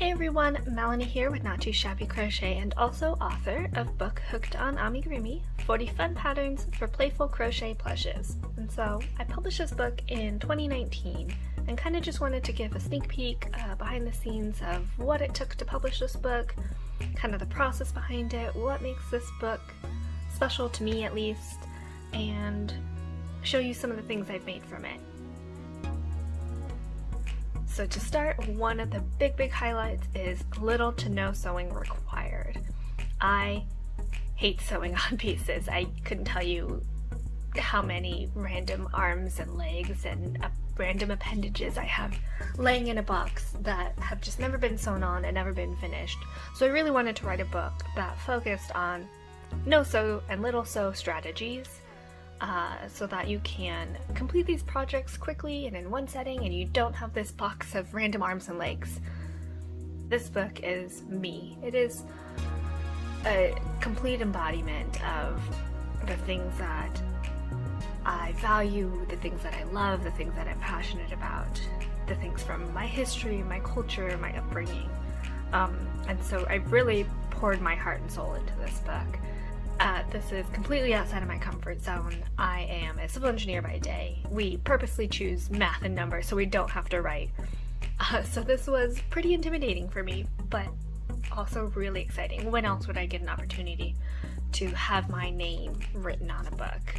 Hey everyone, Melanie here with Not Too Shabby Crochet and also author of book Hooked on Amigurumi, 40 Fun Patterns for Playful Crochet Plushes. And so I published this book in 2019 and kind of just wanted to give a sneak peek behind the scenes of what it took to publish this book, kind of the process behind it, what makes this book special to me at least, and show you some of the things I've made from it. So to start, one of the big highlights is little to no sewing required. I hate sewing on pieces. I couldn't tell you how many random arms and legs and random appendages I have laying in a box that have just never been sewn on and never been finished. So I really wanted to write a book that focused on no-sew and little-sew strategies, so that you can complete these projects quickly and in one setting and you don't have this box of random arms and legs. This book is me. It is a complete embodiment of the things that I value, the things that I love, the things that I'm passionate about, the things from my history, my culture, my upbringing. And so I really poured my heart and soul into this book. This is completely outside of my comfort zone. I am a civil engineer by day. We purposely choose math and numbers so we don't have to write. So this was pretty intimidating for me, but also really exciting. When else would I get an opportunity to have my name written on a book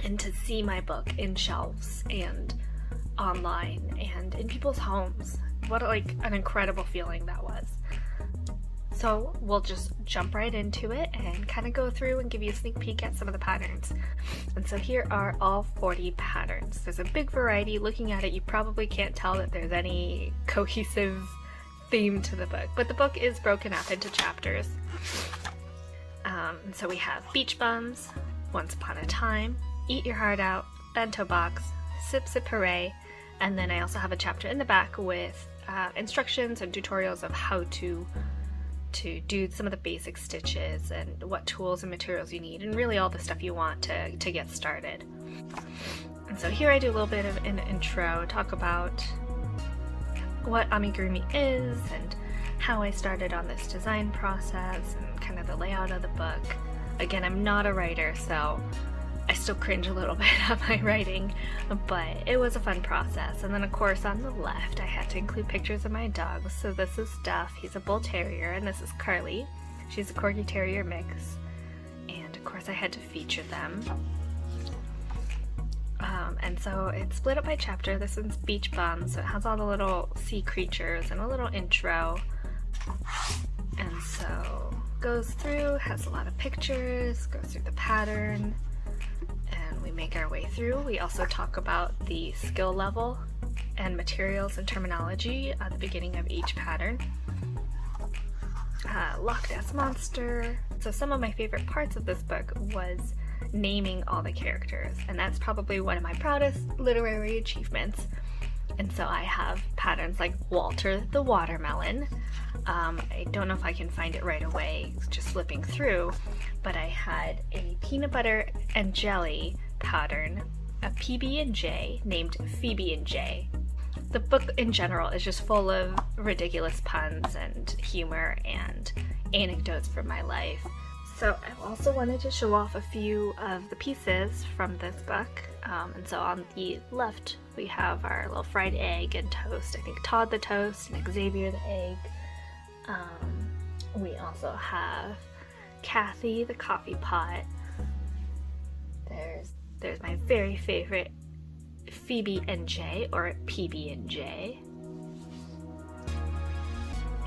and to see my book in shelves and online and in people's homes? What an incredible feeling that was. So we'll just jump right into it and kind of go through and give you a sneak peek at some of the patterns. And so here are all 40 patterns. There's a big variety. Looking at it, you probably can't tell that there's any cohesive theme to the book, but the book is broken up into chapters. So we have Beach Bums, Once Upon a Time, Eat Your Heart Out, Bento Box, Sip Sip Hooray, and then I also have a chapter in the back with instructions and tutorials of how to do some of the basic stitches and what tools and materials you need, and really all the stuff you want to get started. And so here I do a little bit of an intro, talk about what amigurumi is and how I started on this design process and kind of the layout of the book. Again, I'm not a writer, so I still cringe a little bit at my writing, but it was a fun process. And then of course on the left I had to include pictures of my dogs. So this is Duff, he's a bull terrier, and this is Carly, she's a corgi terrier mix. And of course I had to feature them. And so it's split up by chapter. This one's Beach Bum, so it has all the little sea creatures and a little intro. And so goes through, has a lot of pictures, goes through the pattern, and we make our way through. We also talk about the skill level and materials and terminology at the beginning of each pattern. Loch Ness Monster. So some of my favorite parts of this book was naming all the characters, and that's probably one of my proudest literary achievements. And so I have patterns like Walter the Watermelon. I don't know if I can find it right away, just flipping through, but I had a peanut butter and jelly pattern, a PB&J named Phoebe and J. The book in general is just full of ridiculous puns and humor and anecdotes from my life. So I also wanted to show off a few of the pieces from this book. And so on the left we have our little fried egg and toast. I think Todd the toast and Xavier the egg. We also have Kathy the coffee pot. There's my very favorite Phoebe and J, or PB and J.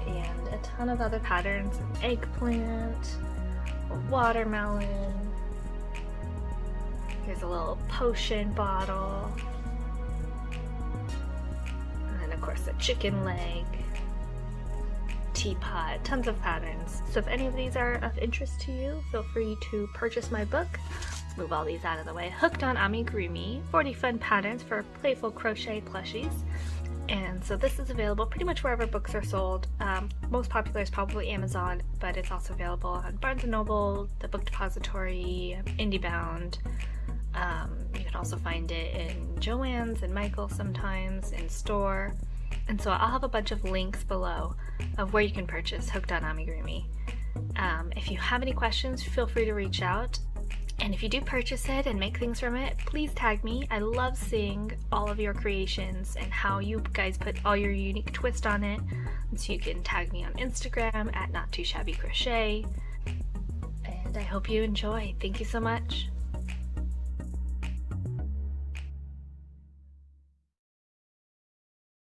And a ton of other patterns, an eggplant, a watermelon. Here's a little potion bottle. And then of course a chicken leg, teapot, tons of patterns. So if any of these are of interest to you, feel free to purchase my book. Let's move all these out of the way. Hooked on Amigurumi, 40 Fun Patterns for Playful Crochet Plushes. And so this is available pretty much wherever books are sold. Most popular is probably Amazon, but it's also available on Barnes & Noble, the Book Depository, IndieBound. You can also find it in Joann's and Michael's sometimes, in store. And so I'll have a bunch of links below of where you can purchase Hooked on Amigurumi. If you have any questions, feel free to reach out. And if you do purchase it and make things from it, please tag me. I love seeing all of your creations and how you guys put all your unique twist on it. And so you can tag me on Instagram at NotTooShabbyCrochet. And I hope you enjoy. Thank you so much.